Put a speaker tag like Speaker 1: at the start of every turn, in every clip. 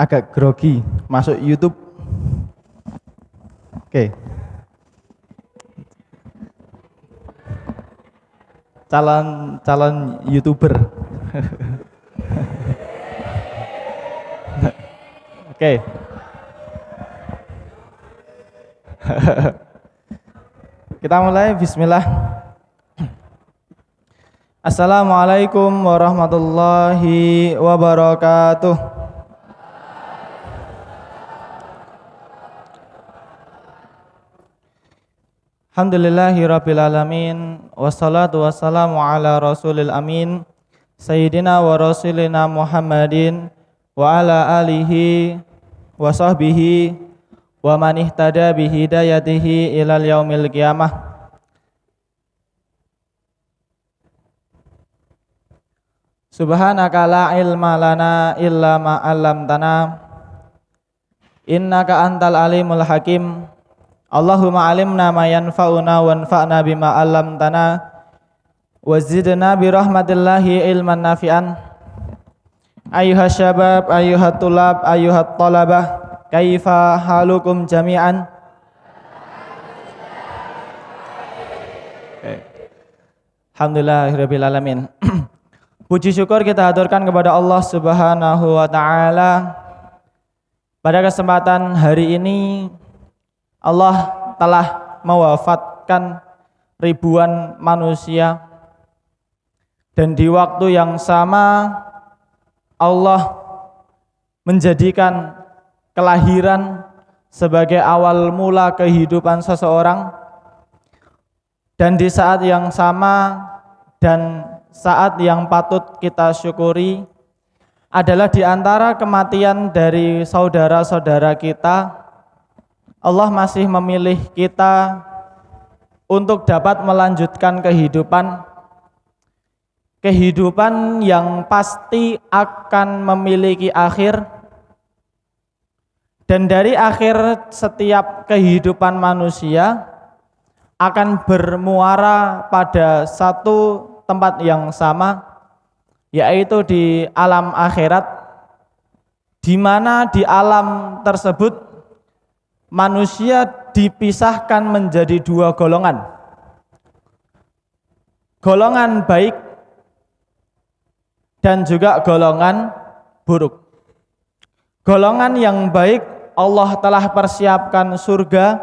Speaker 1: agak grogi masuk YouTube. Oke. Calon YouTuber. Oke. Kita mulai, bismillah. Assalamualaikum warahmatullahi wabarakatuh. Alhamdulillahirabbil alamin, wassalatu wassalamu ala rasulil amin, sayyidina wa rasulina Muhammadin wa ala alihi wa sahbihi wa man ihtada bihidayatihi ilal yaumil qiyamah. Subhanaka la ilma lana illa ma 'allamtana innaka antal alimul hakim. Allahumma alimna ma yanfa'una wanfa'na bima 'allamtana wazidna bi rahmatillahi ilman nafi'an. Ayyuhas syabab, ayyuhat tulab, ayyuhat talabah, kaifa halukum jami'an? Alhamdulillahirabbil alamin. Puji syukur kita haturkan kepada Allah Subhanahu wa taala. Pada kesempatan hari ini Allah telah mewafatkan ribuan manusia, dan di waktu yang sama Allah menjadikan kelahiran sebagai awal mula kehidupan seseorang, dan di saat yang sama dan saat yang patut kita syukuri adalah di antara kematian dari saudara-saudara kita, Allah masih memilih kita untuk dapat melanjutkan kehidupan yang pasti akan memiliki akhir, dan dari akhir setiap kehidupan manusia akan bermuara pada satu tempat yang sama, yaitu di alam akhirat, di mana di alam tersebut manusia dipisahkan menjadi dua golongan. Golongan baik dan juga golongan buruk. Golongan yang baik, Allah telah persiapkan surga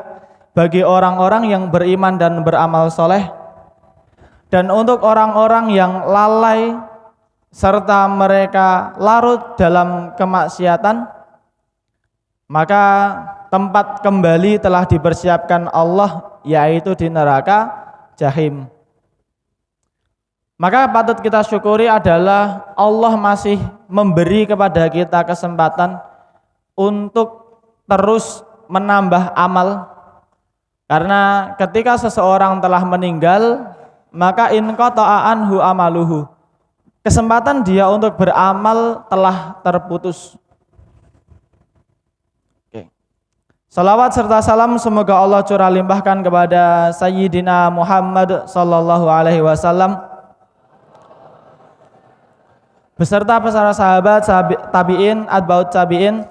Speaker 1: bagi orang-orang yang beriman dan beramal soleh. Dan untuk orang-orang yang lalai serta mereka larut dalam kemaksiatan, maka tempat kembali telah dipersiapkan Allah, yaitu di neraka Jahim. Maka patut kita syukuri adalah Allah masih memberi kepada kita kesempatan untuk terus menambah amal. Karena ketika seseorang telah meninggal, maka in qata'a anhu amaluhu, kesempatan dia untuk beramal telah terputus. Salawat serta salam semoga Allah curah limpahkan kepada Sayyidina Muhammad sallallahu alaihi wasallam beserta para sahabat, tabi'in, atba'ut tabi'in,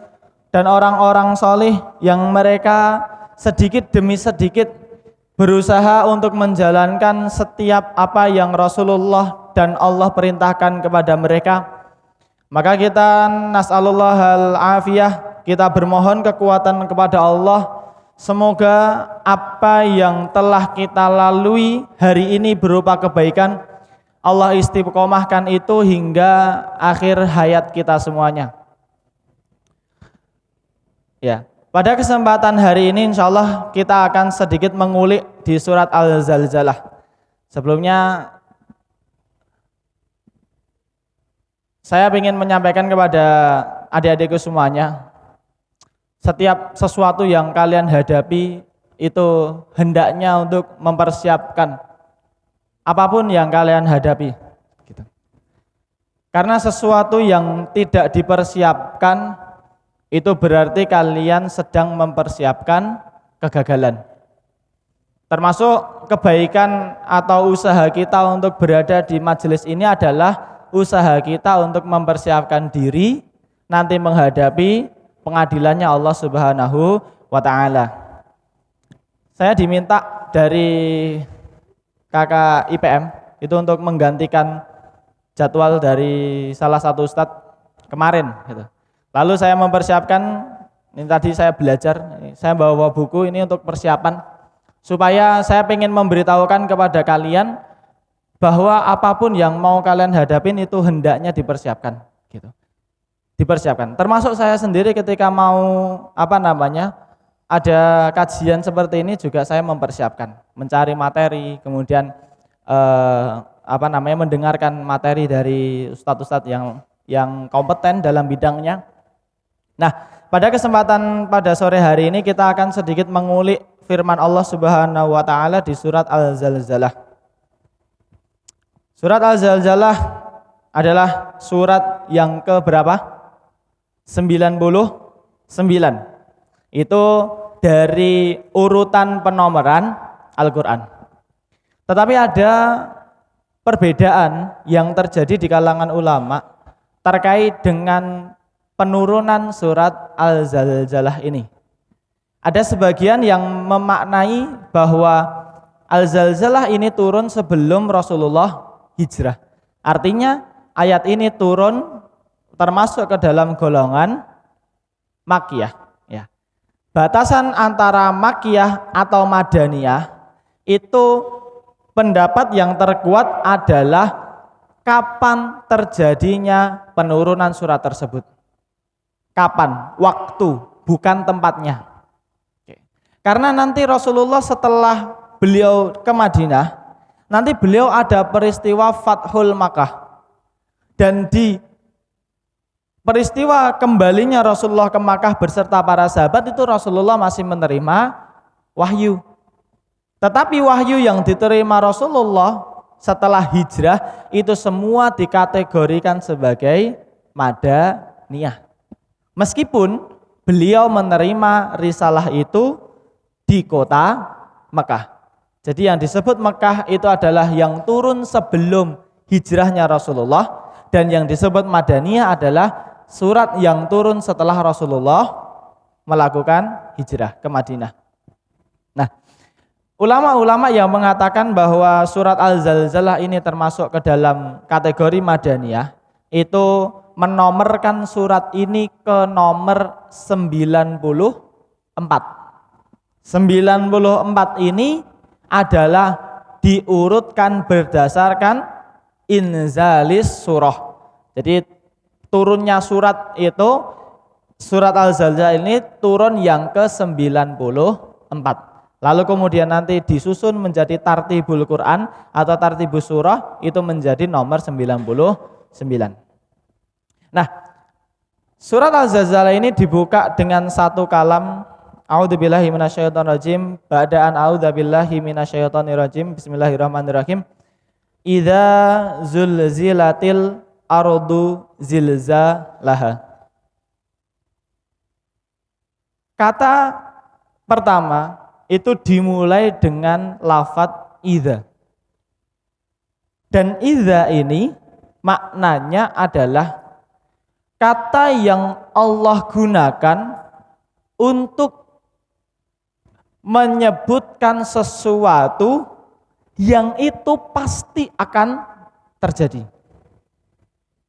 Speaker 1: dan orang-orang solih yang mereka sedikit demi sedikit berusaha untuk menjalankan setiap apa yang Rasulullah dan Allah perintahkan kepada mereka. Maka kita nas'alullahal afiyah, kita bermohon kekuatan kepada Allah. Semoga apa yang telah kita lalui hari ini berupa kebaikan, Allah istiqomahkan itu hingga akhir hayat kita semuanya. Ya, pada kesempatan hari ini insya Allah kita akan sedikit mengulik di surat Al-Zalzalah. Sebelumnya saya ingin menyampaikan kepada adik-adikku semuanya, setiap sesuatu yang kalian hadapi itu hendaknya untuk mempersiapkan apapun yang kalian hadapi. Karena sesuatu yang tidak dipersiapkan itu berarti kalian sedang mempersiapkan kegagalan. Termasuk kebaikan atau usaha kita untuk berada di majelis ini adalah usaha kita untuk mempersiapkan diri nanti menghadapi pengadilannya Allah Subhanahu wa taala. Saya diminta dari kakak IPM itu untuk menggantikan jadwal dari salah satu ustadz kemarin gitu. Lalu saya mempersiapkan, ini tadi saya belajar, saya bawa buku ini untuk persiapan supaya saya ingin memberitahukan kepada kalian bahwa apapun yang mau kalian hadapin itu hendaknya dipersiapkan gitu. Dipersiapkan. Termasuk saya sendiri ketika mau ada kajian seperti ini juga saya mempersiapkan, mencari materi, kemudian mendengarkan materi dari ustadz-ustadz yang kompeten dalam bidangnya. Nah, pada kesempatan pada sore hari ini kita akan sedikit mengulik firman Allah Subhanahu wa taala di surat Al-Zalzalah. Surat Al-Zalzalah adalah surat yang ke berapa? 99. Itu dari urutan penomoran Al-Qur'an. Tetapi ada perbedaan yang terjadi di kalangan ulama terkait dengan penurunan surat Al-Zalzalah ini. Ada sebagian yang memaknai bahwa Al-Zalzalah ini turun sebelum Rasulullah hijrah. Artinya ayat ini turun termasuk ke dalam golongan Makkiyah. Ya. Batasan antara Makkiyah atau Madaniyah itu pendapat yang terkuat adalah kapan terjadinya penurunan surat tersebut. Kapan? Waktu, bukan tempatnya. Karena nanti Rasulullah setelah beliau ke Madinah, nanti beliau ada peristiwa Fathul Makkah. Dan di peristiwa kembalinya Rasulullah ke Makkah beserta para sahabat itu Rasulullah masih menerima wahyu. Tetapi wahyu yang diterima Rasulullah setelah hijrah itu semua dikategorikan sebagai Madaniyah. Meskipun beliau menerima risalah itu di kota Mekah. Jadi yang disebut Mekah itu adalah yang turun sebelum hijrahnya Rasulullah, dan yang disebut Madaniyah adalah surat yang turun setelah Rasulullah melakukan hijrah ke Madinah. Nah, ulama-ulama yang mengatakan bahwa surat Al-Zalzalah ini termasuk ke dalam kategori Madaniyah itu menomorkan surat ini ke nomor 94. 94 ini adalah diurutkan berdasarkan inzalis surah. Jadi turunnya surat itu, surat Al-Zalzalah ini turun yang ke 94. Lalu kemudian nanti disusun menjadi tartibul Quran atau tartibus surah, itu menjadi nomor 99. Nah, surat Al-Zalzalah ini dibuka dengan satu kalam A'udzubillahi minasyaitonirrajim, ba'daan a'udzubillahi minasyaitonirrajim, bismillahirrahmanirrahim. Idza zulzilatil ardu zilzalaha. Kata pertama itu dimulai dengan lafadz idza. Dan idza ini maknanya adalah kata yang Allah gunakan untuk menyebutkan sesuatu yang itu pasti akan terjadi.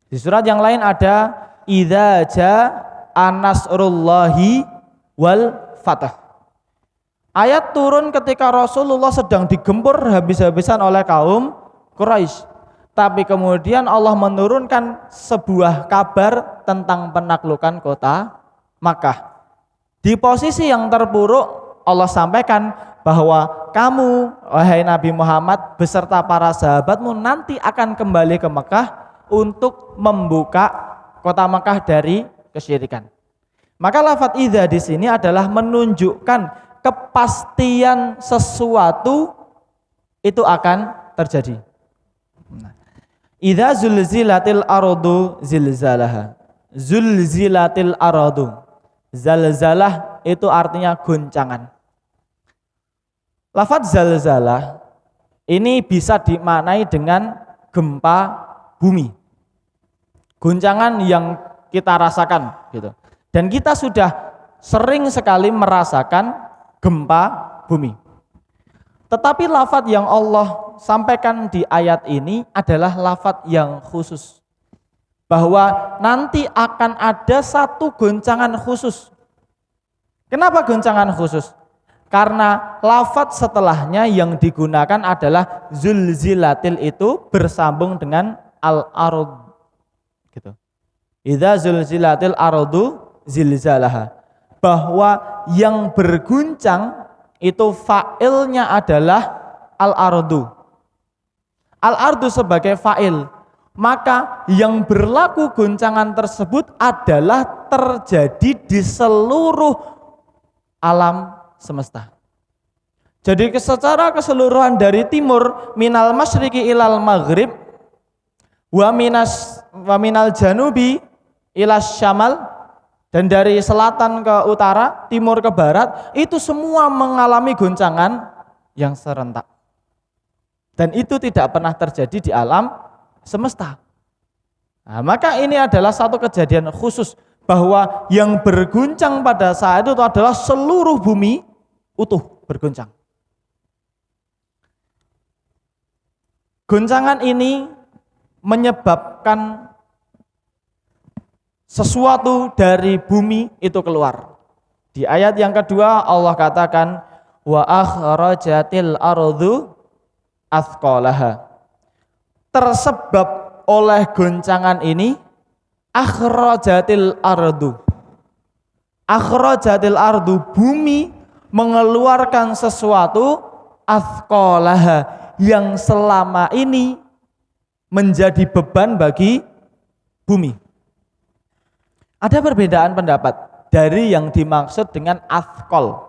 Speaker 1: Di surat yang lain ada idza jaa nasrullahi wal fath. Ayat turun ketika Rasulullah sedang digempur habis-habisan oleh kaum Quraisy. Tapi kemudian Allah menurunkan sebuah kabar tentang penaklukan kota Makkah. Di posisi yang terpuruk Allah sampaikan bahwa kamu, wahai Nabi Muhammad, beserta para sahabatmu nanti akan kembali ke Mekah untuk membuka kota Mekah dari kesyirikan. Maka lafadz idza di sini adalah menunjukkan kepastian sesuatu itu akan terjadi. Idza zulzilatil ardu zilzalaha. Zulzilatil ardu. Zalzalah itu artinya goncangan. Lafadz zalzalah ini bisa dimaknai dengan gempa bumi. Goncangan yang kita rasakan gitu. Dan kita sudah sering sekali merasakan gempa bumi. Tetapi lafadz yang Allah sampaikan di ayat ini adalah lafadz yang khusus. Bahwa nanti akan ada satu goncangan khusus. Kenapa goncangan khusus? Karena lafadz setelahnya yang digunakan adalah zulzilatil, itu bersambung dengan al-ard gitu. Idza zulzilatil ardu zilzalaha. Bahwa yang berguncang itu fa'ilnya adalah al-ardu. Al-ardu sebagai fa'il. Maka yang berlaku goncangan tersebut adalah terjadi di seluruh alam semesta. Jadi secara keseluruhan dari timur, minal masyriqi ilal maghrib, wa minal janubi ilas syamal, dan dari selatan ke utara, timur ke barat, itu semua mengalami goncangan yang serentak. Dan itu tidak pernah terjadi di alam semesta. Nah, maka ini adalah satu kejadian khusus bahwa yang berguncang pada saat itu adalah seluruh bumi utuh berguncang. Goncangan ini menyebabkan sesuatu dari bumi itu keluar. Di ayat yang kedua Allah katakan wa akhrajatil ardu athqalaha. Tersebab oleh goncangan ini akhrajatil ardu. Akhrajatil ardu, bumi mengeluarkan sesuatu athqalaha yang selama ini menjadi beban bagi bumi. Ada perbedaan pendapat dari yang dimaksud dengan athqal.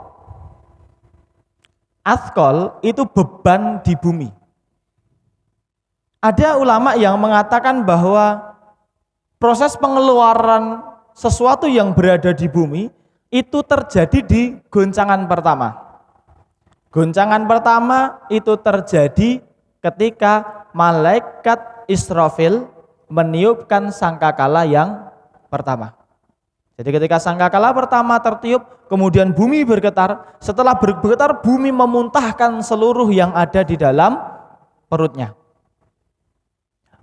Speaker 1: Athqal itu beban di bumi. Ada ulama yang mengatakan bahwa proses pengeluaran sesuatu yang berada di bumi itu terjadi di goncangan pertama. Goncangan pertama itu terjadi ketika malaikat Israfil meniupkan sangkakala yang pertama. Jadi ketika sangkakala pertama tertiup, kemudian bumi bergetar. Setelah bergetar, bumi memuntahkan seluruh yang ada di dalam perutnya.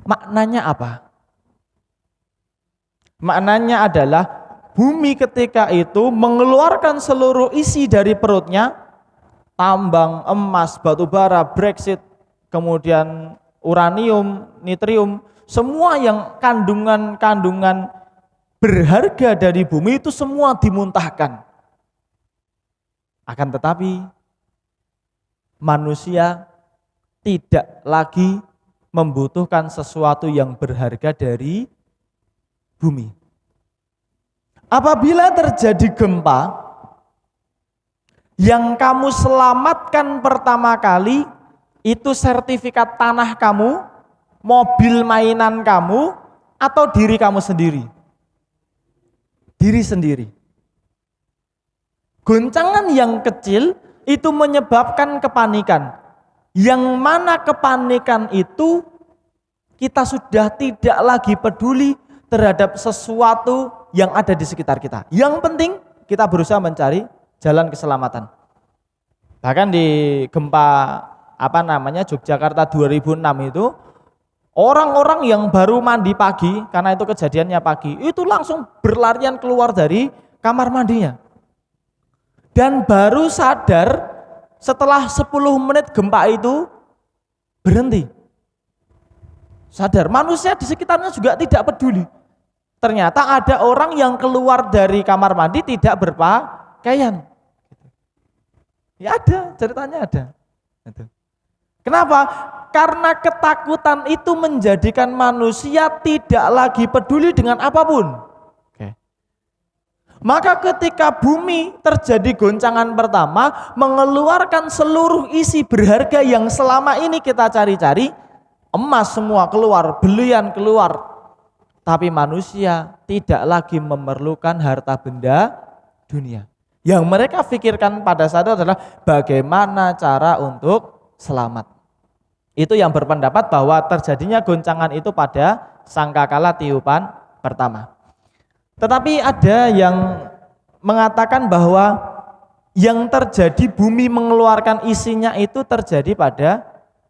Speaker 1: Maknanya apa? Maknanya adalah bumi ketika itu mengeluarkan seluruh isi dari perutnya, tambang, emas, batu bara, bauxit, kemudian uranium, nitrium, semua yang kandungan-kandungan berharga dari bumi itu semua dimuntahkan. Akan tetapi manusia tidak lagi membutuhkan sesuatu yang berharga dari bumi. Apabila terjadi gempa, yang kamu selamatkan pertama kali itu sertifikat tanah kamu, mobil mainan kamu, atau diri kamu sendiri? Diri sendiri. Goncangan yang kecil itu menyebabkan kepanikan. Yang mana kepanikan itu kita sudah tidak lagi peduli terhadap sesuatu yang ada di sekitar kita. Yang penting kita berusaha mencari jalan keselamatan. Bahkan di gempa Yogyakarta 2006 itu orang-orang yang baru mandi pagi, karena itu kejadiannya pagi, itu langsung berlarian keluar dari kamar mandinya. Dan baru sadar setelah 10 menit gempa itu berhenti. Sadar, manusia di sekitarnya juga tidak peduli. Ternyata ada orang yang keluar dari kamar mandi tidak berpakaian. Ya ada, ceritanya ada. Kenapa? Karena ketakutan itu menjadikan manusia tidak lagi peduli dengan apapun. Maka ketika bumi terjadi goncangan pertama, mengeluarkan seluruh isi berharga yang selama ini kita cari-cari, emas semua keluar, berlian keluar. Tapi manusia tidak lagi memerlukan harta benda dunia. Yang mereka pikirkan pada saat itu adalah bagaimana cara untuk selamat. Itu yang berpendapat bahwa terjadinya goncangan itu pada sangkakala tiupan pertama. Tetapi ada yang mengatakan bahwa yang terjadi bumi mengeluarkan isinya itu terjadi pada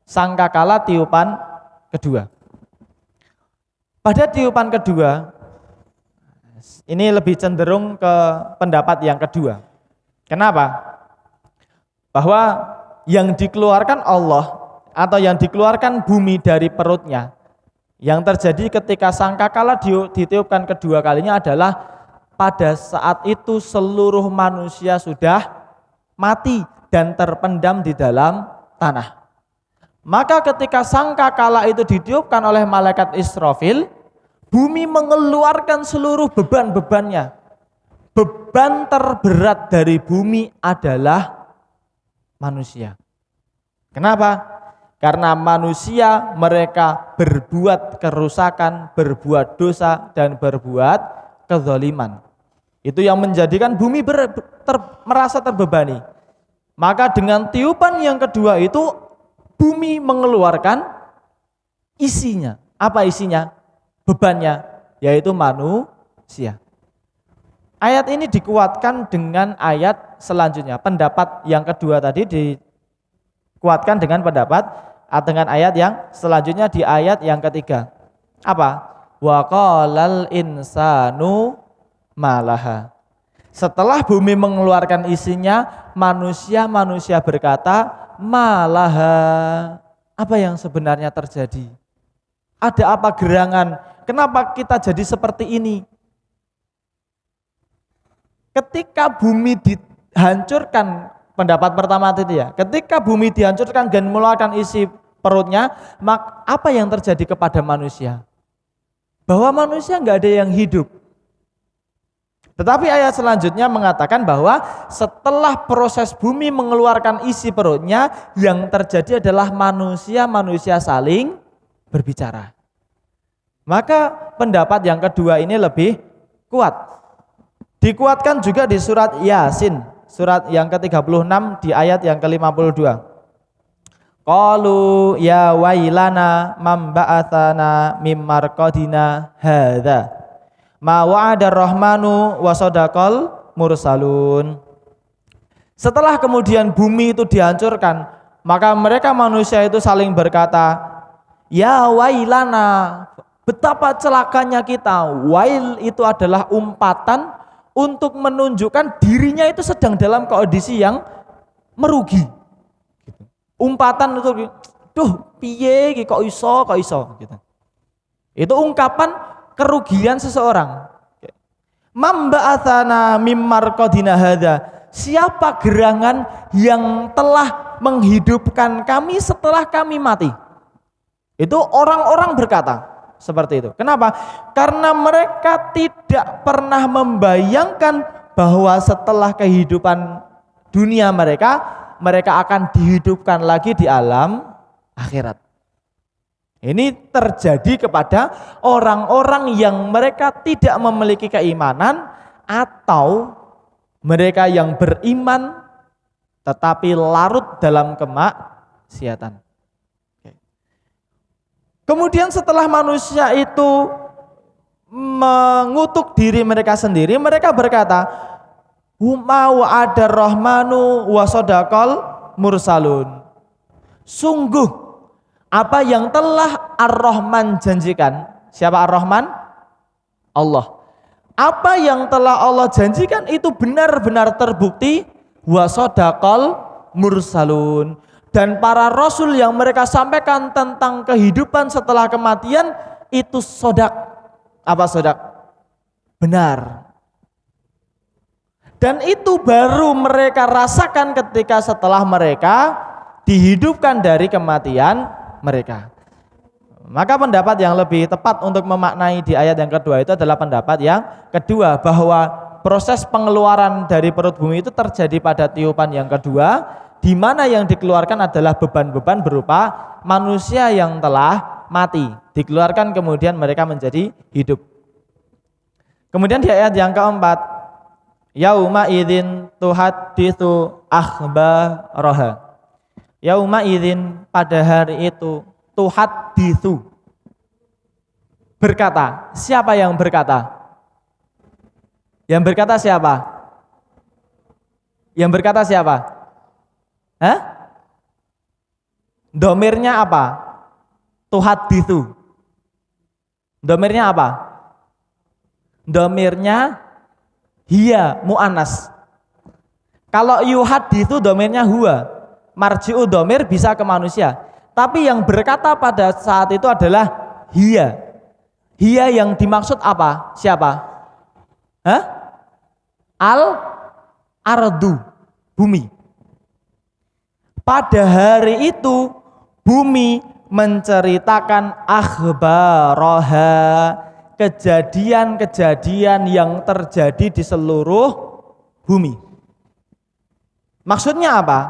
Speaker 1: sangkakala tiupan kedua. Pada tiupan kedua, ini lebih cenderung ke pendapat yang kedua. Kenapa? Bahwa yang dikeluarkan Allah atau yang dikeluarkan bumi dari perutnya, yang terjadi ketika sangkakala ditiupkan kedua kalinya adalah pada saat itu seluruh manusia sudah mati dan terpendam di dalam tanah. Maka ketika sangkakala itu ditiupkan oleh malaikat Israfil, bumi mengeluarkan seluruh beban-bebannya. Beban terberat dari bumi adalah manusia. Kenapa? Karena manusia mereka berbuat kerusakan, berbuat dosa, dan berbuat kezaliman. Itu yang menjadikan bumi merasa terbebani. Maka dengan tiupan yang kedua itu bumi mengeluarkan isinya. Apa isinya? Bebannya, yaitu manusia. Ayat ini dikuatkan dengan ayat selanjutnya. Pendapat yang kedua tadi dikuatkan dengan ayat yang selanjutnya di ayat yang ketiga. Apa? Wa qalal insanu malaha. Setelah bumi mengeluarkan isinya, manusia berkata, malaha. Apa yang sebenarnya terjadi? Ada apa gerangan? Kenapa kita jadi seperti ini? Ketika bumi dihancurkan, pendapat pertama itu ya, ketika bumi dihancurkan dan mengeluarkan isi perutnya, maka apa yang terjadi kepada manusia? Bahwa manusia nggak ada yang hidup. Tetapi ayat selanjutnya mengatakan bahwa setelah proses bumi mengeluarkan isi perutnya, yang terjadi adalah manusia saling berbicara. Maka pendapat yang kedua ini lebih kuat. Dikuatkan juga di surat Yasin, surat yang ke-36 di ayat yang ke-52. Qalu ya wailana man ba'atsana mim marqadina hadza ma wa'adar rahmanu wa sadaqal mursalun. Setelah kemudian bumi itu dihancurkan, maka mereka manusia itu saling berkata, ya wailana, betapa celakanya kita. Wail itu adalah umpatan untuk menunjukkan dirinya itu sedang dalam kondisi yang merugi. Umpatan itu, duh piye kok iso gitu. Itu ungkapan kerugian seseorang. Mamba'atsana mimmarqadina hadza. Siapa gerangan yang telah menghidupkan kami setelah kami mati? Itu orang-orang berkata seperti itu. Kenapa? Karena mereka tidak pernah membayangkan bahwa setelah kehidupan dunia mereka akan dihidupkan lagi di alam akhirat. Ini terjadi kepada orang-orang yang mereka tidak memiliki keimanan atau mereka yang beriman tetapi larut dalam kemaksiatan. Kemudian setelah manusia itu mengutuk diri mereka sendiri, mereka berkata, "Ma wa'ada rahmanu wa sadaqal mursalun." Sungguh apa yang telah Ar-Rahman janjikan. Siapa Ar-Rahman? Allah. Apa yang telah Allah janjikan itu benar-benar terbukti. Wa sadaqal mursalun. Dan para rasul yang mereka sampaikan tentang kehidupan setelah kematian itu sodak. Apa sodak? Benar. Dan itu baru mereka rasakan ketika setelah mereka dihidupkan dari kematian mereka. Maka pendapat yang lebih tepat untuk memaknai di ayat yang kedua itu adalah pendapat yang kedua, bahwa proses pengeluaran dari perut bumi itu terjadi pada tiupan yang kedua, di mana yang dikeluarkan adalah beban-beban berupa manusia yang telah mati, dikeluarkan kemudian mereka menjadi hidup. Kemudian di ayat yang keempat, yauma idzin tuhadditsu akhbaraha. Yauma idzin, pada hari itu, tuhadditsu, berkata. Siapa yang berkata? Yang berkata siapa? Yang berkata siapa? Hah? Domirnya apa? Tuhaditsu. Domirnya apa? Domirnya hiya mu'annas. Kalau yuhaditsu domirnya huwa. Marji'u domir bisa ke manusia. Tapi yang berkata pada saat itu adalah hiya. Hiya yang dimaksud apa? Siapa? Hah? Al-ardu, bumi. Pada hari itu bumi menceritakan akhbaraha, kejadian-kejadian yang terjadi di seluruh bumi. Maksudnya apa?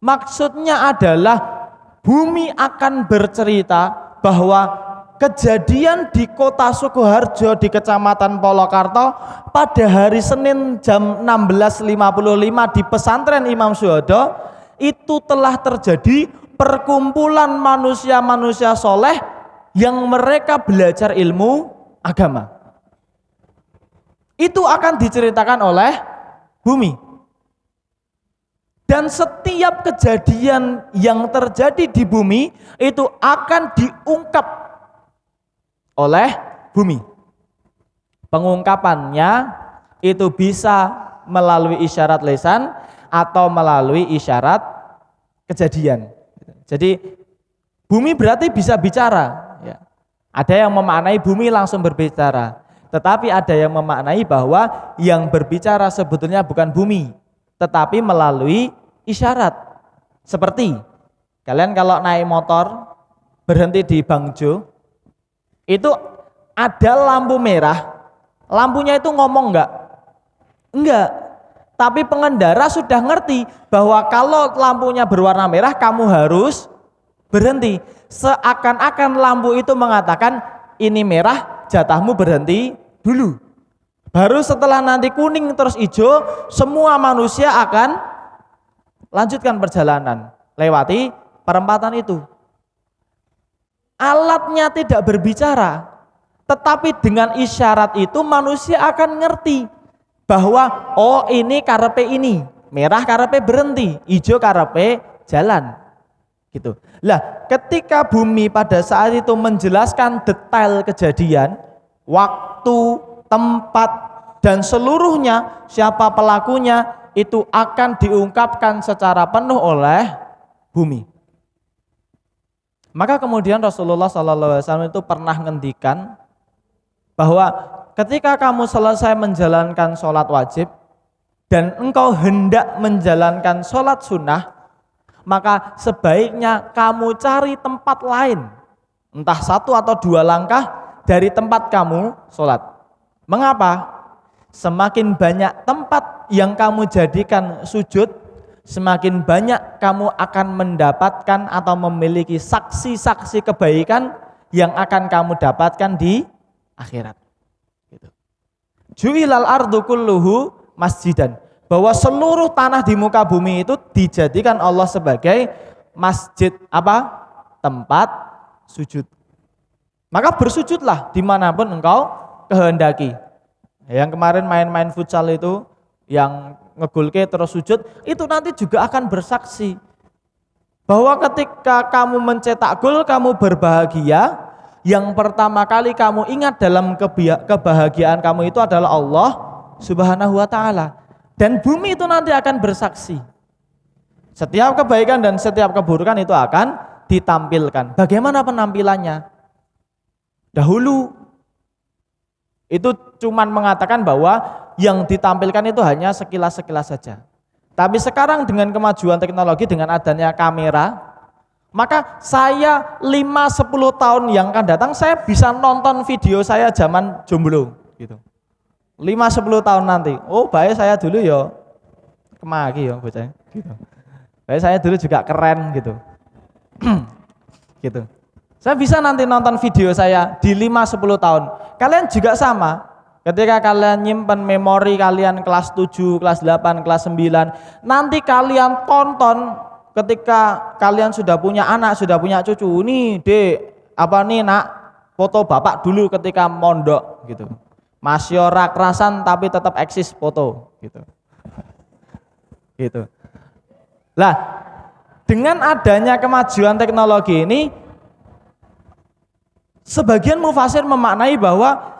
Speaker 1: Maksudnya adalah bumi akan bercerita bahwa kejadian di kota Sukoharjo di Kecamatan Polokarto pada hari Senin jam 16.55 di pesantren Imam Syuhada itu telah terjadi perkumpulan manusia-manusia soleh yang mereka belajar ilmu agama. Itu akan diceritakan oleh bumi. Dan setiap kejadian yang terjadi di bumi itu akan diungkap oleh bumi. Pengungkapannya itu bisa melalui isyarat lisan atau melalui isyarat kejadian. Jadi bumi berarti bisa bicara. Ya. Ada yang memaknai bumi langsung berbicara. Tetapi ada yang memaknai bahwa yang berbicara sebetulnya bukan bumi, tetapi melalui isyarat. Seperti kalian kalau naik motor berhenti di Bangjo, itu ada lampu merah, lampunya itu ngomong enggak? Enggak. Tapi pengendara sudah ngerti bahwa kalau lampunya berwarna merah kamu harus berhenti. Seakan-akan lampu itu mengatakan ini merah, jatahmu berhenti dulu. Baru setelah nanti kuning terus hijau, semua manusia akan lanjutkan perjalanan lewati perempatan itu. Alatnya tidak berbicara, tetapi dengan isyarat itu manusia akan ngerti bahwa oh ini karepe ini, merah karepe berhenti, hijau karepe jalan. Gitu. Lah, ketika bumi pada saat itu menjelaskan detail kejadian, waktu, tempat, dan seluruhnya, siapa pelakunya, itu akan diungkapkan secara penuh oleh bumi. Maka kemudian Rasulullah SAW itu pernah ngendikan bahwa ketika kamu selesai menjalankan sholat wajib dan engkau hendak menjalankan sholat sunnah, maka sebaiknya kamu cari tempat lain, entah satu atau dua langkah dari tempat kamu sholat. Mengapa? Semakin banyak tempat yang kamu jadikan sujud, semakin banyak kamu akan mendapatkan atau memiliki saksi-saksi kebaikan yang akan kamu dapatkan di akhirat. Ju'ilal ardu kulluhu masjidan, bahwa seluruh tanah di muka bumi itu dijadikan Allah sebagai masjid, apa? Tempat sujud. Maka bersujudlah dimanapun engkau kehendaki. Yang kemarin main-main futsal itu, yang ngegolke terus sujud, itu nanti juga akan bersaksi bahwa ketika kamu mencetak gol, kamu berbahagia. Yang pertama kali kamu ingat dalam kebahagiaan kamu itu adalah Allah Subhanahu wa ta'ala. Dan bumi itu nanti akan bersaksi. Setiap kebaikan dan setiap keburukan itu akan ditampilkan. Bagaimana penampilannya? Dahulu itu cuman mengatakan bahwa yang ditampilkan itu hanya sekilas-sekilas saja. Tapi sekarang dengan kemajuan teknologi, dengan adanya kamera, maka saya 5-10 tahun yang akan datang saya bisa nonton video saya zaman jomblo gitu. 5-10 tahun nanti, oh baik saya dulu ya kemaki ya bocah gitu. Baik saya dulu juga keren gitu. Gitu. Saya bisa nanti nonton video saya di 5-10 tahun. Kalian juga sama. Ketika kalian nyimpen memori kalian kelas 7, kelas 8, kelas 9, nanti kalian tonton ketika kalian sudah punya anak, sudah punya cucu. Nih, Dek, apa nih, Nak? Foto Bapak dulu ketika mondok gitu. Masih ora kerasan tapi tetap eksis foto gitu. Gitu. Lah, dengan adanya kemajuan teknologi ini sebagian mufasir memaknai bahwa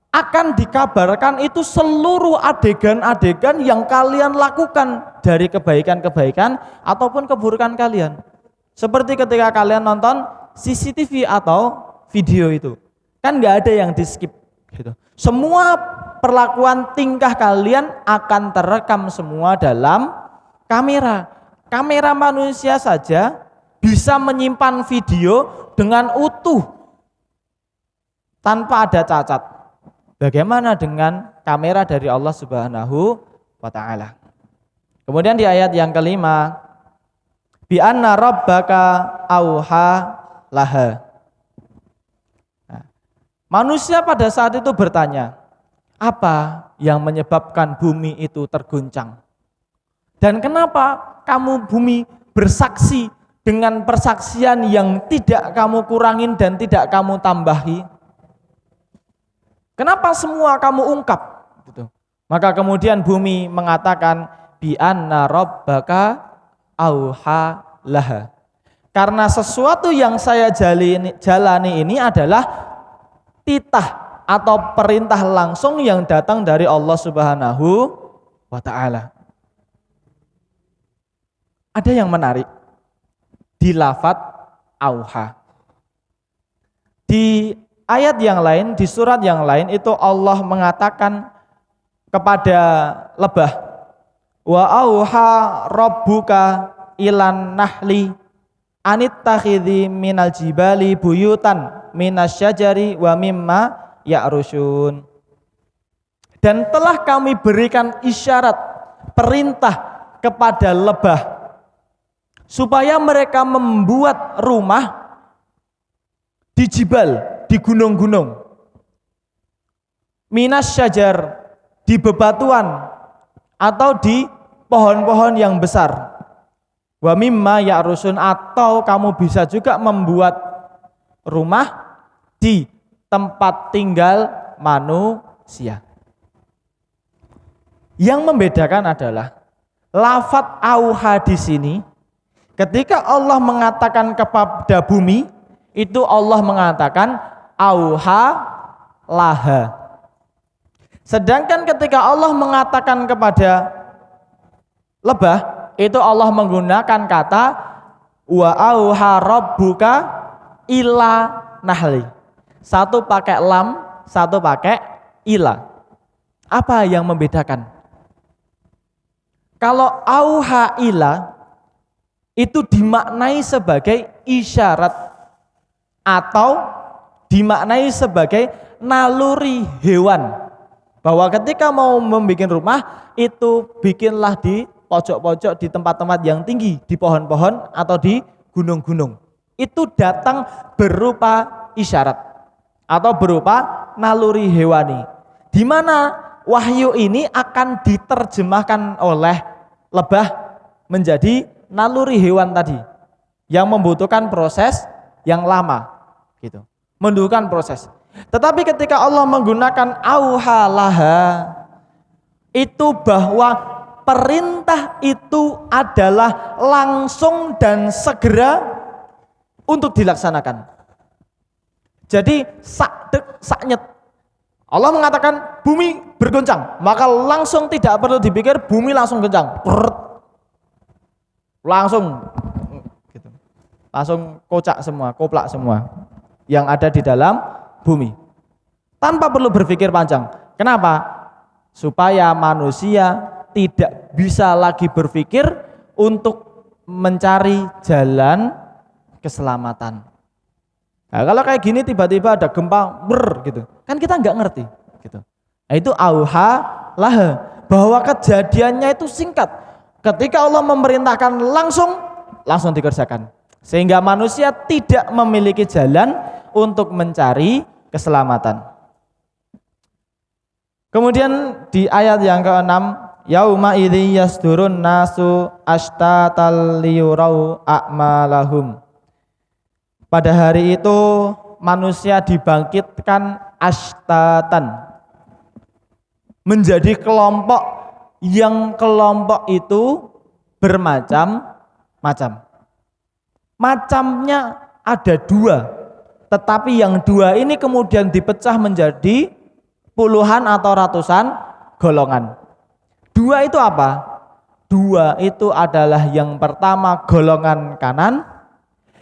Speaker 1: akan dikabarkan itu seluruh adegan-adegan yang kalian lakukan dari kebaikan-kebaikan ataupun keburukan kalian. Seperti ketika kalian nonton CCTV atau video itu, kan nggak ada yang di skip gitu. Semua perlakuan tingkah kalian akan terekam semua dalam kamera. Kamera manusia saja bisa menyimpan video dengan utuh tanpa ada cacat. Bagaimana dengan kamera dari Allah Subhanahu wa taala? Kemudian di ayat yang kelima, bi anna rabbaka auha laha. Nah, manusia pada saat itu bertanya, apa yang menyebabkan bumi itu terguncang? Dan kenapa kamu bumi bersaksi dengan persaksian yang tidak kamu kurangin dan tidak kamu tambahi? Kenapa semua kamu ungkap? Gitu. Maka kemudian bumi mengatakan bi anna rabbaka auha laha. Karena sesuatu yang saya jalani ini adalah titah atau perintah langsung yang datang dari Allah Subhanahu wa taala. Ada yang menarik di lafadz auha. Di ayat yang lain, di surat yang lain itu Allah mengatakan kepada lebah, wa auha rabbuka ilan nahli anittakhidhi minal jibali buyutan minasyajari wa mimma ya'rusyun. Dan telah kami berikan isyarat perintah kepada lebah supaya mereka membuat rumah di jibal, di gunung-gunung, minasyajar, di bebatuan atau di pohon-pohon yang besar, wa mimma ya'rusun, atau kamu bisa juga membuat rumah di tempat tinggal manusia. Yang membedakan adalah lafadz auha di sini, ketika Allah mengatakan kepada bumi, itu Allah mengatakan auha laha. Sedangkan ketika Allah mengatakan kepada lebah, itu Allah menggunakan kata wa auha rabbuka ila nahli. Satu pakai lam, satu pakai ila. Apa yang membedakan? Kalau auha ila itu dimaknai sebagai isyarat atau dimaknai sebagai naluri hewan, bahwa ketika mau membuat rumah itu bikinlah di pojok-pojok, di tempat-tempat yang tinggi, di pohon-pohon atau di gunung-gunung. Itu datang berupa isyarat atau berupa naluri hewani, di mana wahyu ini akan diterjemahkan oleh lebah menjadi naluri hewan tadi yang membutuhkan proses yang lama gitu, membutuhkan proses. Tetapi ketika Allah menggunakan auha laha, itu bahwa perintah itu adalah langsung dan segera untuk dilaksanakan. Jadi saknyet Allah mengatakan bumi bergoncang, maka langsung tidak perlu dipikir, bumi langsung goncang, langsung gitu. Langsung kocak semua, koplak semua yang ada di dalam bumi tanpa perlu berpikir panjang. Kenapa? Supaya manusia tidak bisa lagi berpikir untuk mencari jalan keselamatan. Nah, kalau kayak gini tiba-tiba ada gempa gitu, kan kita nggak ngerti gitu. Nah, itu auha laha, bahwa kejadiannya itu singkat. Ketika Allah memerintahkan langsung dikerjakan, sehingga manusia tidak memiliki jalan untuk mencari keselamatan. Kemudian di ayat yang ke-6, yauma idzi yasdurun nasu ashtatal liyurau a'malahum. Pada hari itu manusia dibangkitkan ashtatan, menjadi kelompok yang kelompok itu bermacam-macam. Macamnya ada dua, tetapi yang dua ini kemudian dipecah menjadi puluhan atau ratusan golongan. Dua itu apa? Dua itu adalah yang pertama golongan kanan,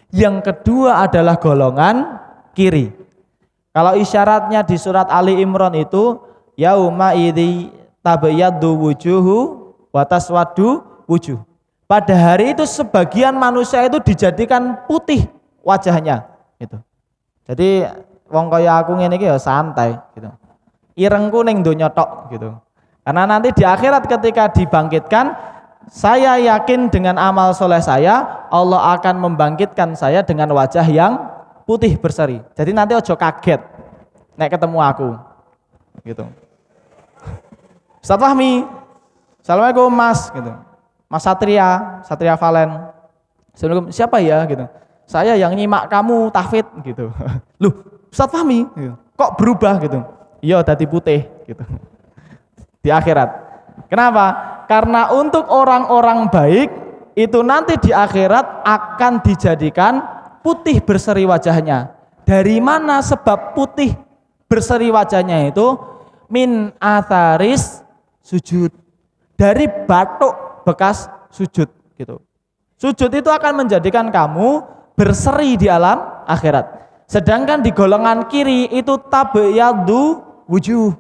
Speaker 1: yang kedua adalah golongan kiri. Kalau isyaratnya di surat Ali Imran itu yauma idzi tabayyadu wujuhu wa taswaddu wujuh. Pada hari itu sebagian manusia itu dijadikan putih wajahnya gitu. Jadi wong kaya aku ngene iki ya santai gitu. Irengku ning donya tok gitu. Karena nanti di akhirat ketika dibangkitkan, saya yakin dengan amal soleh saya, Allah akan membangkitkan saya dengan wajah yang putih berseri. Jadi nanti ojo kaget nek ketemu aku gitu. Ustaz Fahmi, Assalamualaikum Mas gitu. Mas Satria Valen. Assalamualaikum, siapa ya gitu. Saya yang nyimak kamu tahfidz gitu. Loh, Ustaz Fahmi gitu. Kok berubah gitu? Iya, dadi putih gitu. Di akhirat. Kenapa? Karena untuk orang-orang baik itu nanti di akhirat akan dijadikan putih berseri wajahnya. Dari mana sebab putih berseri wajahnya itu? Min atharis sujud. Dari batuk bekas sujud gitu. Sujud itu akan menjadikan kamu berseri di alam akhirat. Sedangkan di golongan kiri itu tabyadu wujuh.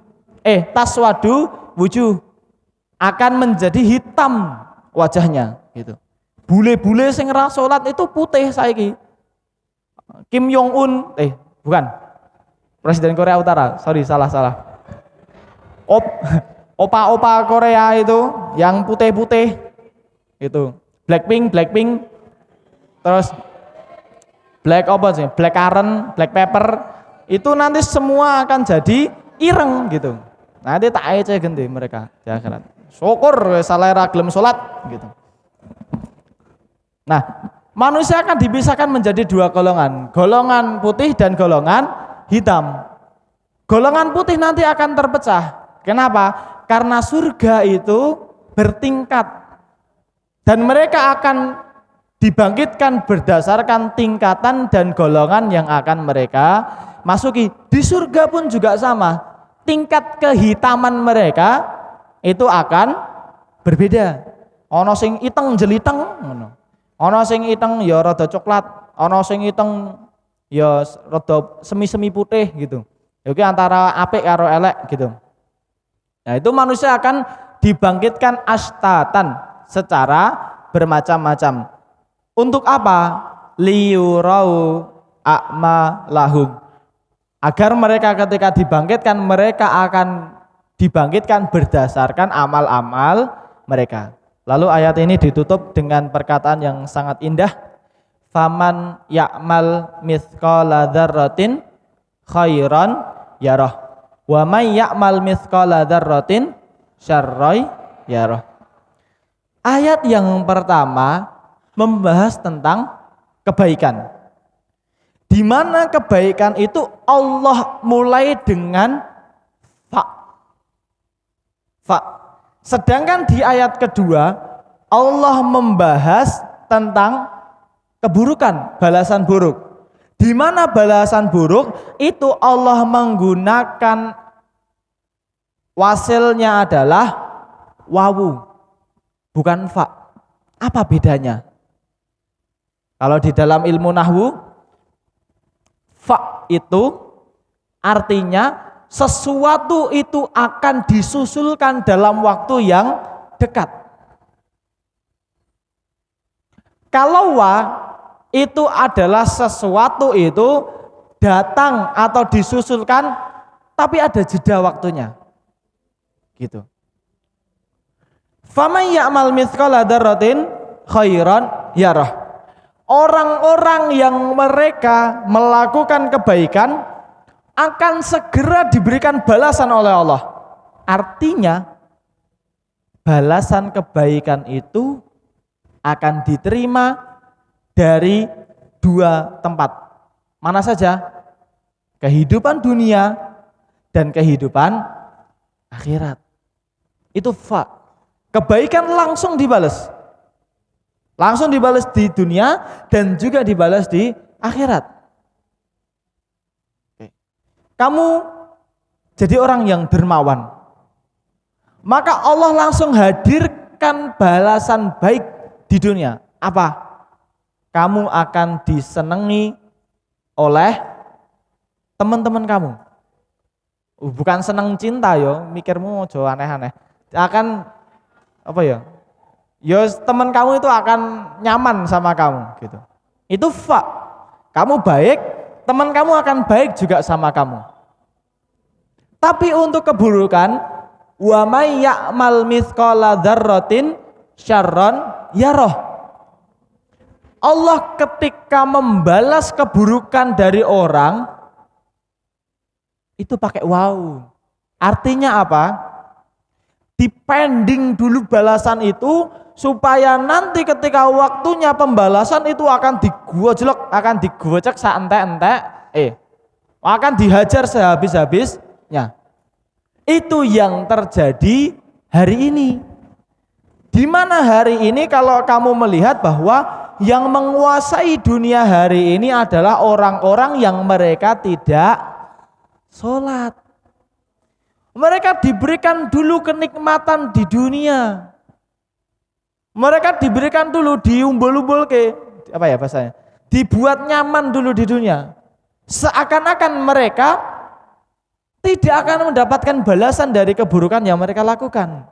Speaker 1: Taswadu wujuh. Akan menjadi hitam wajahnya gitu. Bule-bule sing ra salat itu putih saiki. Kim Jong Un, bukan. Presiden Korea Utara. Sorry, salah. Opa-opa Korea itu yang putih-putih itu. Blackpink. Terus Black currant, black pepper itu nanti semua akan jadi ireng gitu. Nanti tak ece ganti mereka di akhirat. Syukur salera gelem salat gitu. Nah, manusia akan dipisahkan menjadi dua golongan, golongan putih dan golongan hitam. Golongan putih nanti akan terpecah. Kenapa? Karena surga itu bertingkat dan mereka akan dibangkitkan berdasarkan tingkatan dan golongan yang akan mereka masuki. Di surga pun juga sama. Tingkat kehitaman mereka itu akan berbeda. Ono sing iteng jeliteng ngono. Ono sing iteng ya rada coklat, ono sing iteng ya rada semi-semi putih gitu. Oke, antara apik karo elek gitu. Nah, itu manusia akan dibangkitkan astatan secara bermacam-macam. Untuk apa? Liyurau a'malahum. Agar mereka ketika dibangkitkan, mereka akan dibangkitkan berdasarkan amal-amal mereka. Lalu ayat ini ditutup dengan perkataan yang sangat indah. Faman ya'mal mithqala dzarratin khairan yarah. Wa may ya'mal mithqala dzarratin syarran yarah. Ayat yang pertama membahas tentang kebaikan. Di mana kebaikan itu Allah mulai dengan fa. Sedangkan di ayat kedua Allah membahas tentang keburukan, balasan buruk. Di mana balasan buruk itu Allah menggunakan wasilnya adalah wawu, bukan fa. Apa bedanya? Kalau di dalam ilmu nahwu, fa itu artinya sesuatu itu akan disusulkan dalam waktu yang dekat. Kalau wa itu adalah sesuatu itu datang atau disusulkan tapi ada jeda waktunya. Gitu. Faman ya'mal mithqala dzarratin khairan yarah. Orang-orang yang mereka melakukan kebaikan akan segera diberikan balasan oleh Allah. Artinya balasan kebaikan itu akan diterima dari dua tempat. Mana saja? Kehidupan dunia dan kehidupan akhirat. Itu fa. Kebaikan langsung dibalas. Langsung dibalas di dunia dan juga dibalas di akhirat. Kamu jadi orang yang dermawan, maka Allah langsung hadirkan balasan baik di dunia. Apa? Kamu akan disenangi oleh teman-teman kamu. Bukan seneng cinta yo, mikirmu aja aneh-aneh. Akan apa ya? Yo teman kamu itu akan nyaman sama kamu gitu. Itu fa. Kamu baik, teman kamu akan baik juga sama kamu. Tapi untuk keburukan, wa may ya'mal mithqala dzarratin syarran yarah. Allah ketika membalas keburukan dari orang itu pakai wow. Artinya apa? Dipending dulu balasan itu supaya nanti ketika waktunya pembalasan itu akan digojlok, akan digocek saentek-entek, akan dihajar sehabis-habisnya. Itu yang terjadi hari ini. Di mana hari ini kalau kamu melihat bahwa yang menguasai dunia hari ini adalah orang-orang yang mereka tidak sholat. Mereka diberikan dulu kenikmatan di dunia. Mereka diberikan dulu diumbul-umbul ke apa ya bahasanya? Dibuat nyaman dulu di dunia. Seakan-akan mereka tidak akan mendapatkan balasan dari keburukan yang mereka lakukan.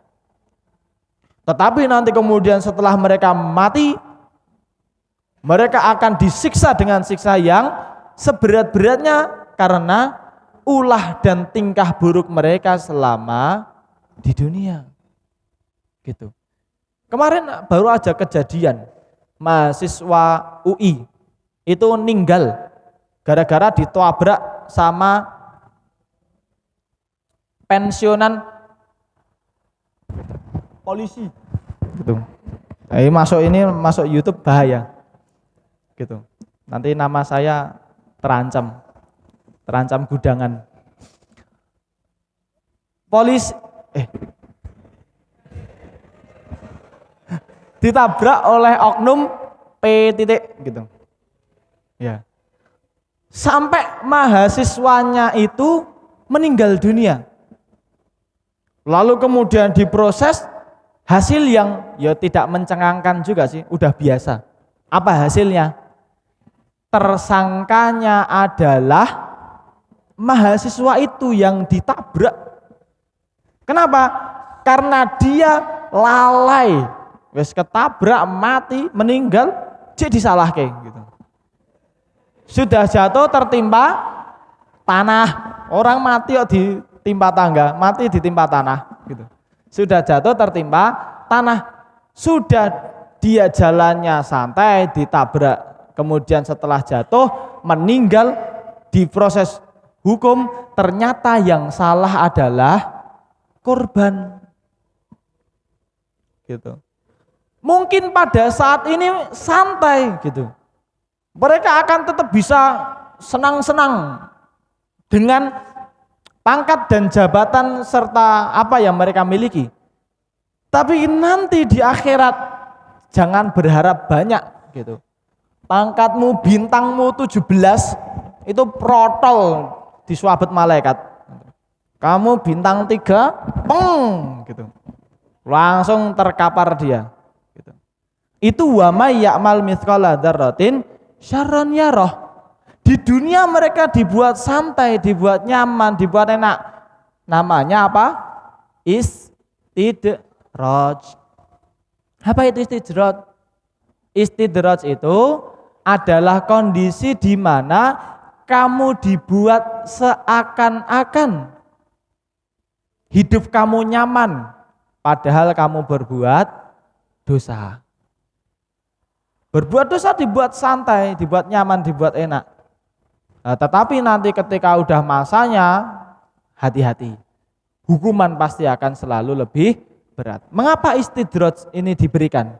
Speaker 1: Tetapi nanti kemudian setelah mereka mati, mereka akan disiksa dengan siksa yang seberat-beratnya karena ulah dan tingkah buruk mereka selama di dunia. Gitu. Kemarin baru aja kejadian mahasiswa UI itu meninggal gara-gara ditabrak sama pensiunan polisi. Gitu. Masuk YouTube bahaya. Gitu. Nanti nama saya terancam gudangan. Ditabrak oleh oknum P titik gitu. Ya. Sampai mahasiswanya itu meninggal dunia. Lalu kemudian diproses, hasil yang ya tidak mencengangkan juga sih, udah biasa. Apa hasilnya? Tersangkanya adalah mahasiswa itu yang ditabrak. Kenapa? Karena dia lalai. Wes ketabrak, mati, meninggal, cek disalahke gitu. Sudah jatuh tertimpa tanah. Orang mati kok ditimpa tangga, mati ditimpa tanah gitu. Sudah jatuh tertimpa tanah. Sudah dia jalannya santai, ditabrak. Kemudian setelah jatuh, meninggal, diproses hukum, ternyata yang salah adalah korban. Gitu. Mungkin pada saat ini santai gitu. Mereka akan tetap bisa senang-senang dengan pangkat dan jabatan serta apa yang mereka miliki. Tapi nanti di akhirat jangan berharap banyak gitu. Pangkatmu, bintangmu 17 itu protol disuabet malaikat. Kamu bintang 3, peng gitu. Langsung terkapar dia. Itu wa may ya'mal mithqala dzarratin syarran yarah. Di dunia mereka dibuat santai, dibuat nyaman, dibuat enak. Namanya apa? Istidraj. Apa itu istidraj? Istidraj itu adalah kondisi di mana kamu dibuat seakan-akan hidup kamu nyaman, padahal kamu berbuat dosa. Berbuat dosa dibuat santai, dibuat nyaman, dibuat enak. Nah, tetapi nanti ketika udah masanya, hati-hati. Hukuman pasti akan selalu lebih berat. Mengapa istidraj ini diberikan?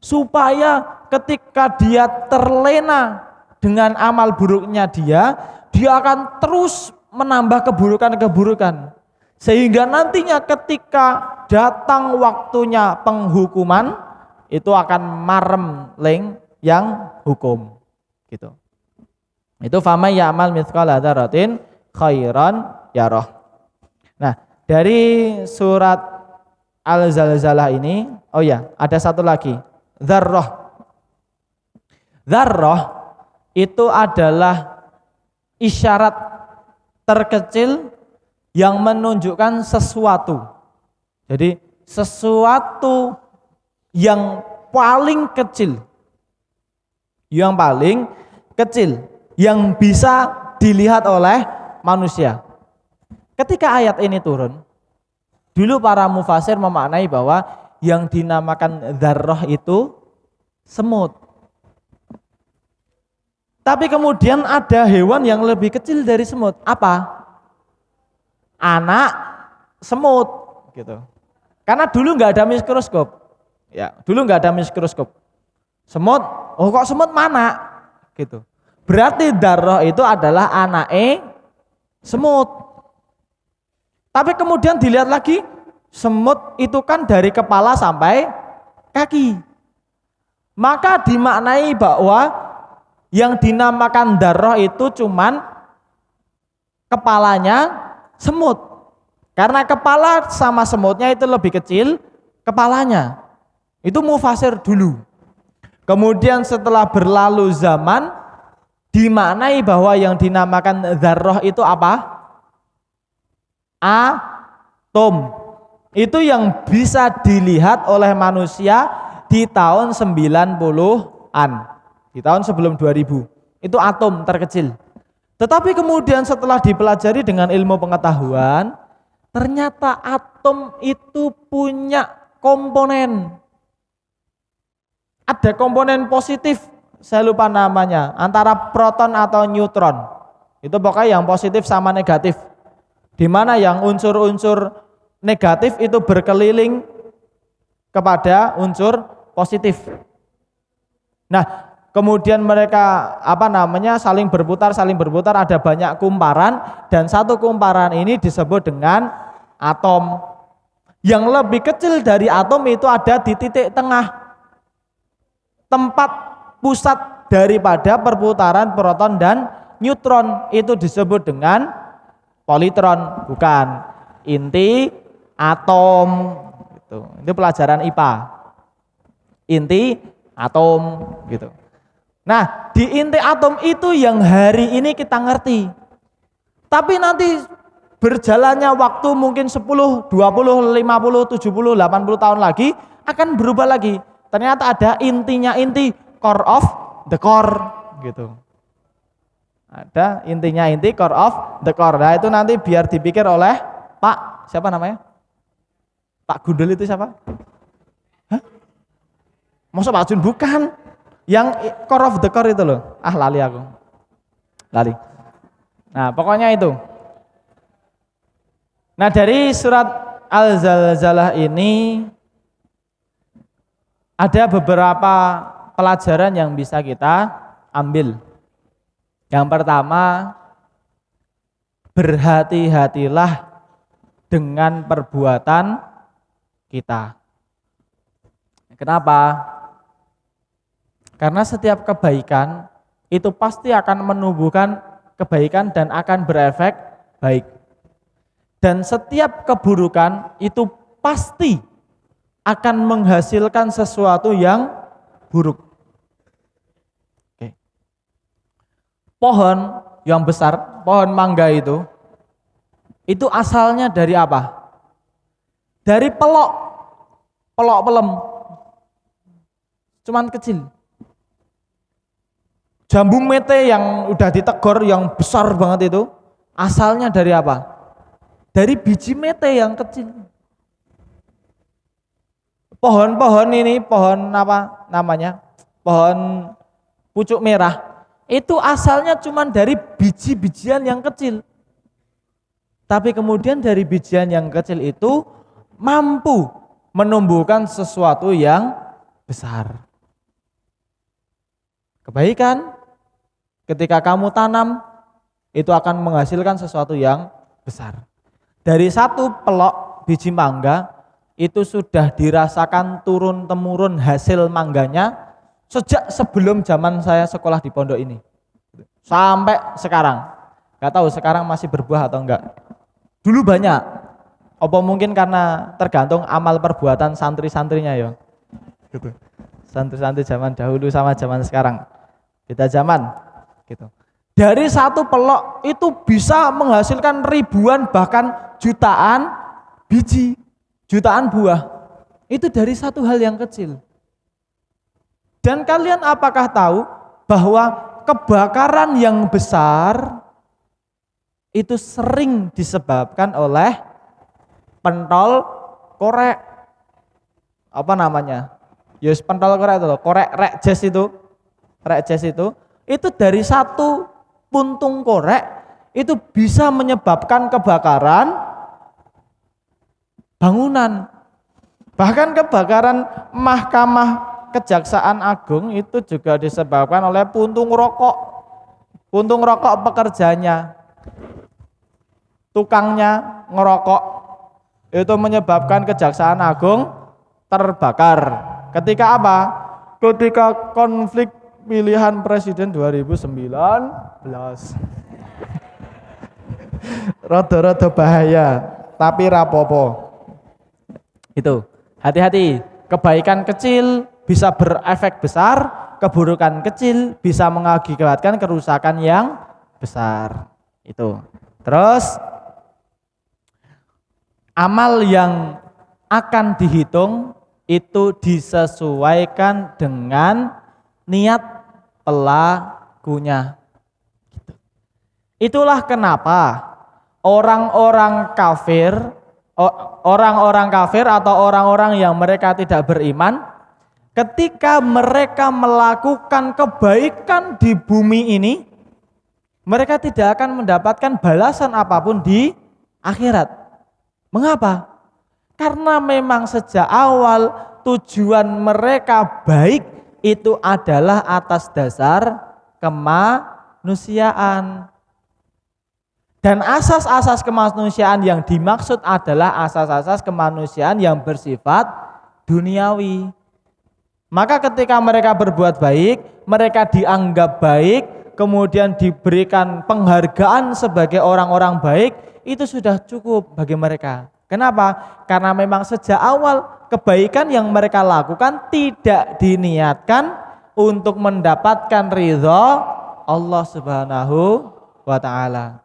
Speaker 1: Supaya ketika dia terlena dengan amal buruknya dia akan terus menambah keburukan-keburukan. Sehingga nantinya ketika datang waktunya penghukuman itu akan marem leng yang hukum gitu. Itu fama ya'mal mithqala dzarratin khairan yarah. Nah, dari surat Al-Zalzalah ini, oh ya, ada satu lagi, dzarrah. Dzarrah itu adalah isyarat terkecil yang menunjukkan sesuatu. Jadi sesuatu yang paling kecil, yang bisa dilihat oleh manusia. Ketika ayat ini turun, dulu para mufasir memaknai bahwa yang dinamakan dzarrah itu semut. Tapi kemudian ada hewan yang lebih kecil dari semut. Apa? Anak semut gitu. Karena dulu nggak ada mikroskop. Ya, dulu nggak ada mikroskop. Semut, oh kok semut mana? Gitu. Berarti dzarrah itu adalah anake semut. Tapi kemudian dilihat lagi, semut itu kan dari kepala sampai kaki. Maka dimaknai bahwa yang dinamakan dzarrah itu cuman kepalanya semut. Karena kepala sama semutnya itu lebih kecil kepalanya. Itu mufasir dulu. Kemudian setelah berlalu zaman dimaknai bahwa yang dinamakan dzarrah itu apa? Atom. Itu yang bisa dilihat oleh manusia di tahun 90-an. Di tahun sebelum 2000. Itu atom terkecil. Tetapi kemudian setelah dipelajari dengan ilmu pengetahuan, ternyata atom itu punya komponen. Ada komponen positif, saya lupa namanya, antara proton atau neutron. Itu pokoknya yang positif sama negatif. Di mana yang unsur-unsur negatif itu berkeliling kepada unsur positif. Nah, kemudian mereka saling berputar, ada banyak kumparan dan satu kumparan ini disebut dengan atom. Yang lebih kecil dari atom itu ada di titik tengah, tempat pusat daripada perputaran proton dan neutron, itu disebut dengan polytron, bukan inti atom gitu. Itu pelajaran IPA. Inti atom gitu. Nah, di inti atom itu yang hari ini kita ngerti. Tapi nanti berjalannya waktu mungkin 10, 20, 50, 70, 80 tahun lagi akan berubah lagi. Ternyata ada intinya inti, core of the core gitu. Ada intinya inti, core of the core. Nah, itu nanti biar dipikir oleh Pak, siapa namanya? Pak Gundul itu siapa? Hah? Masa Pak Jun? Bukan. Yang core of the core itu loh, lali aku, lali. Nah pokoknya itu. Nah dari surat Al-Zalzalah ini ada beberapa pelajaran yang bisa kita ambil. Yang pertama, berhati-hatilah dengan perbuatan kita. Kenapa? Karena setiap kebaikan itu pasti akan menumbuhkan kebaikan dan akan berefek baik. Dan setiap keburukan itu pasti akan menghasilkan sesuatu yang buruk. Oke. Pohon yang besar, pohon mangga itu asalnya dari apa? Dari pelem, cuman kecil. Jambu mete yang udah ditegor yang besar banget itu asalnya dari apa? Dari biji mete yang kecil. Pohon-pohon ini, pohon apa namanya? Pohon pucuk merah. Itu asalnya cuma dari biji-bijian yang kecil. Tapi kemudian dari bijian yang kecil itu mampu menumbuhkan sesuatu yang besar. Kebaikan ketika kamu tanam itu akan menghasilkan sesuatu yang besar. Dari satu pelok biji mangga itu sudah dirasakan turun-temurun hasil mangganya sejak sebelum zaman saya sekolah di pondok ini sampai sekarang. Gak tahu sekarang masih berbuah atau enggak. Dulu banyak. Apa mungkin karena tergantung amal perbuatan santri-santrinya ya. Gitu. Santri-santri zaman dahulu sama zaman sekarang. Beda zaman. Gitu. Dari satu pelok itu bisa menghasilkan ribuan bahkan jutaan biji, jutaan buah. Itu dari satu hal yang kecil. Dan kalian apakah tahu bahwa kebakaran yang besar itu sering disebabkan oleh pentol korek. Apa namanya? Yes, pentol korek itu loh, korek rekjes itu. Rekjes itu dari satu puntung korek itu bisa menyebabkan kebakaran bangunan. Bahkan kebakaran Mahkamah Kejaksaan Agung itu juga disebabkan oleh puntung rokok. Puntung rokok pekerjanya, tukangnya ngerokok, itu menyebabkan Kejaksaan Agung terbakar. Ketika apa? Ketika konflik pilihan presiden 2019. Rada-rada bahaya, tapi rapopo. Itu, hati-hati. Kebaikan kecil bisa berefek besar, keburukan kecil bisa mengakibatkan kerusakan yang besar. Itu. Terus amal yang akan dihitung itu disesuaikan dengan niat pelakunya. Itulah kenapa orang-orang kafir atau orang-orang yang mereka tidak beriman, ketika mereka melakukan kebaikan di bumi ini, mereka tidak akan mendapatkan balasan apapun di akhirat. Mengapa? Karena memang sejak awal tujuan mereka baik itu adalah atas dasar kemanusiaan. Dan asas-asas kemanusiaan yang dimaksud adalah asas-asas kemanusiaan yang bersifat duniawi. Maka ketika mereka berbuat baik, mereka dianggap baik, kemudian diberikan penghargaan sebagai orang-orang baik, itu sudah cukup bagi mereka. Kenapa? Karena memang sejak awal kebaikan yang mereka lakukan tidak diniatkan untuk mendapatkan ridho Allah Subhanahu wa ta'ala.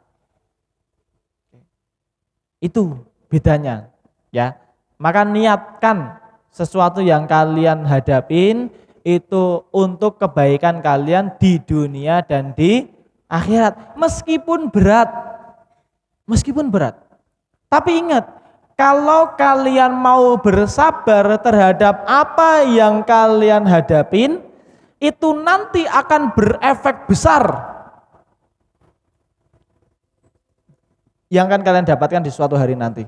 Speaker 1: Itu bedanya, ya. Maka niatkan sesuatu yang kalian hadapin itu untuk kebaikan kalian di dunia dan di akhirat, meskipun berat. Tapi ingat, kalau kalian mau bersabar terhadap apa yang kalian hadapin, itu nanti akan berefek besar yang akan kalian dapatkan di suatu hari nanti.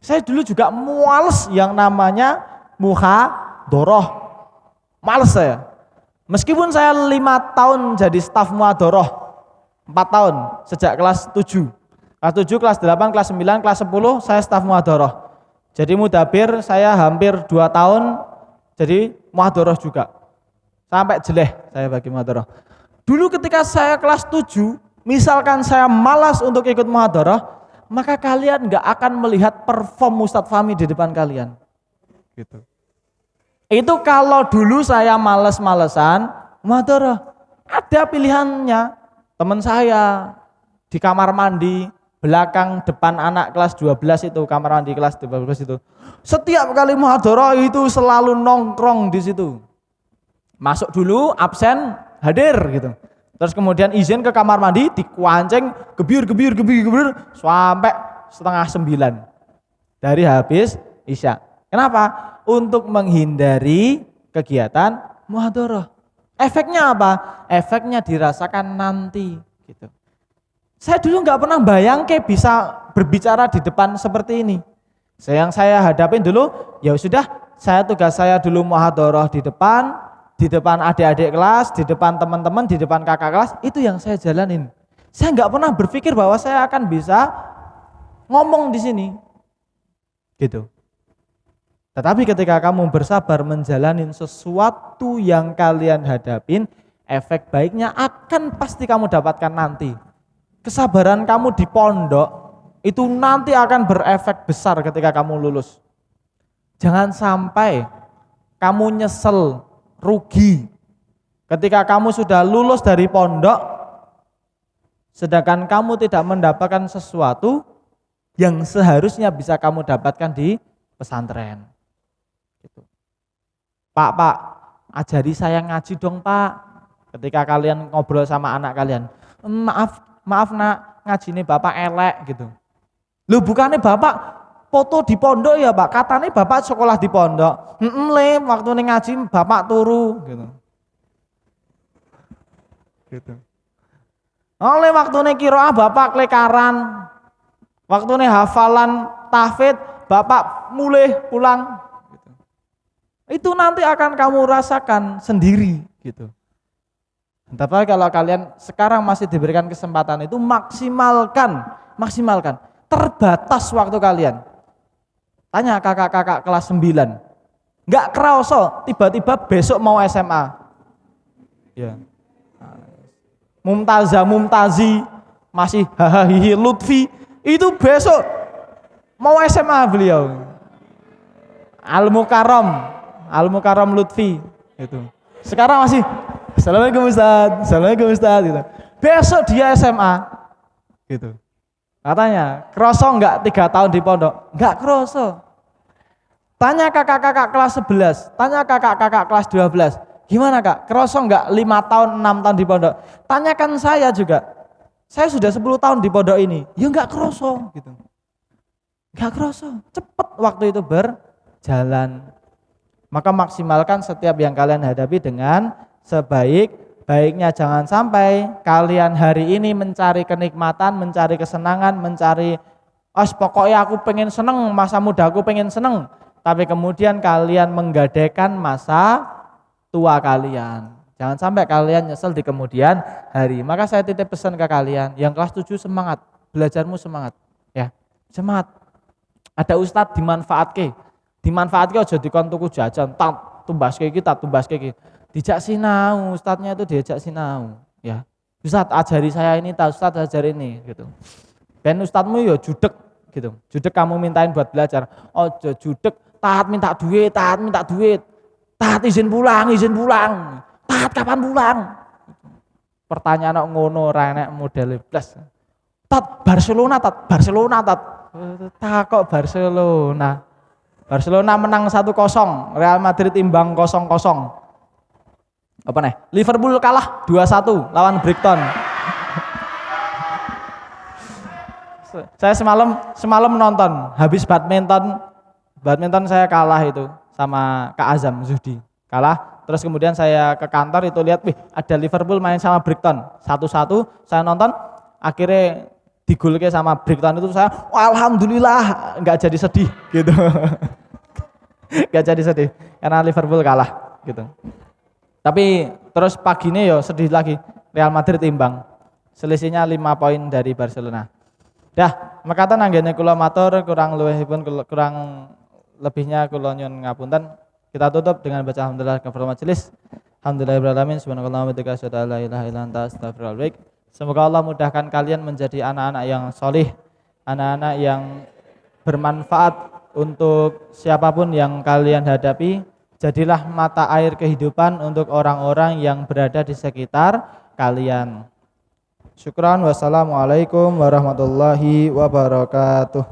Speaker 1: Saya dulu juga males yang namanya muhadoroh. Males saya. Meskipun saya 5 tahun jadi staf muhadoroh, 4 tahun sejak kelas 7. Kelas 7, kelas 8, kelas 9, kelas 10 saya staf muhadoroh. Jadi mudabir saya hampir 2 tahun jadi muhadoroh juga. Sampai jeleh saya bagi muhadoroh. Dulu ketika saya kelas 7, misalkan saya malas untuk ikut muhadharah, maka kalian gak akan melihat perform Ustadz Fahmi di depan kalian. Gitu. Itu kalau dulu saya males-malesan muhadharah. Ada pilihannya. Teman saya di kamar mandi, belakang depan anak kelas 12 itu, kamar mandi kelas 12 itu. Setiap kali muhadharah itu selalu nongkrong di situ. Masuk dulu, absen, hadir gitu. Terus kemudian izin ke kamar mandi, dikuanceng, gebir sampai setengah 9 dari habis isya. Kenapa? Untuk menghindari kegiatan muhadharah. Efeknya apa? Efeknya dirasakan nanti. Gitu. Saya dulu nggak pernah bayang bisa berbicara di depan seperti ini. Yang saya hadapin dulu, ya sudah, tugas saya dulu muhadharah di depan adik-adik kelas, di depan teman-teman, di depan kakak kelas, itu yang saya jalanin. Saya nggak pernah berpikir bahwa saya akan bisa ngomong di sini. Gitu. Tetapi ketika kamu bersabar menjalani sesuatu yang kalian hadapin, efek baiknya akan pasti kamu dapatkan nanti. Kesabaran kamu di pondok itu nanti akan berefek besar ketika kamu lulus. Jangan sampai kamu nyesel, rugi ketika kamu sudah lulus dari pondok, sedangkan kamu tidak mendapatkan sesuatu yang seharusnya bisa kamu dapatkan di pesantren. Gitu. Pak, ajari saya ngaji dong Pak. Ketika kalian ngobrol sama anak kalian, maaf nak, ngaji ini Bapak elek gitu. Lu bukannya Bapak foto di pondok ya Pak, katanya Bapak sekolah di pondok. Waktu ini ngaji Bapak turu gitu. Gitu. Oleh waktu ini kiroah Bapak kelekaran. Waktu ini hafalan tahfidz Bapak mulai pulang. Itu nanti akan kamu rasakan sendiri gitu. Tapi kalau kalian sekarang masih diberikan kesempatan itu maksimalkan. Terbatas waktu kalian. Tanya kakak-kakak kelas 9. Enggak kerasa tiba-tiba besok mau SMA. Ya. Mumtazi masih hahaha Lutfi itu besok mau SMA beliau. Al-Mukarram Lutfi itu. Sekarang masih Assalamualaikum Ustaz gitu. Besok dia SMA gitu. Katanya, kroso enggak 3 tahun di pondok? Enggak kroso. Tanya kakak-kakak kelas 11, tanya kakak-kakak kelas 12. Gimana Kak? Kroso enggak 5 tahun, 6 tahun di pondok? Tanyakan saya juga. Saya sudah 10 tahun di pondok ini. Ya enggak kroso gitu. Enggak kroso. Cepet waktu itu berjalan. Maka maksimalkan setiap yang kalian hadapi dengan sebaik-baiknya. Jangan sampai kalian hari ini mencari kenikmatan, mencari kesenangan, mencari pokoknya aku pengen seneng, masa muda aku pengen seneng. Tapi kemudian kalian menggadaikan masa tua kalian. Jangan sampai kalian nyesel di kemudian hari. Maka saya titip pesan ke kalian, yang kelas 7 semangat, belajarmu semangat. Ya, semangat. Ada ustadz dimanfaatke aja dikon tuku jajan, tumbas kayak kita. Dijak sinau, ustadznya itu diajak sinau, ya. Ustadz ajari saya ini, ustadz ajari ini gitu. Dan ustadzmu ya judek gitu. Judek kamu mintain buat belajar. Ojo judek, taat minta duit. Taat izin pulang. Taat kapan pulang? Pertanyaan ngono ora enek model plus. Tat Barcelona. Tak kok Barcelona. Barcelona menang 1-0, Real Madrid imbang 0-0. Apa nih? Liverpool kalah 2-1 lawan Brighton. Saya semalam nonton, habis badminton saya kalah itu sama Kak Azam Zuhdi. Kalah, terus kemudian saya ke kantor itu lihat, ada Liverpool main sama Brighton. 1-1, saya nonton, akhirnya digolke sama Brighton itu saya, alhamdulillah, enggak jadi sedih gitu. Enggak jadi sedih karena Liverpool kalah gitu. Tapi terus paginya yo sedih lagi, Real Madrid imbang. Selisihnya 5 poin dari Barcelona. Dah, makatan anggene kula matur kurang lebihnya kula nyuwun ngapunten. Kita tutup dengan baca alhamdulillah kepada majelis. Alhamdulillahirabbil alamin, subhanallah wa bihamdihi asyhadu an la ilaha illa anta astaghfiruka wa atubu ilaik. Semoga Allah mudahkan kalian menjadi anak-anak yang solih, anak-anak yang bermanfaat untuk siapapun yang kalian hadapi. Jadilah mata air kehidupan untuk orang-orang yang berada di sekitar kalian. Syukran, wassalamualaikum warahmatullahi wabarakatuh.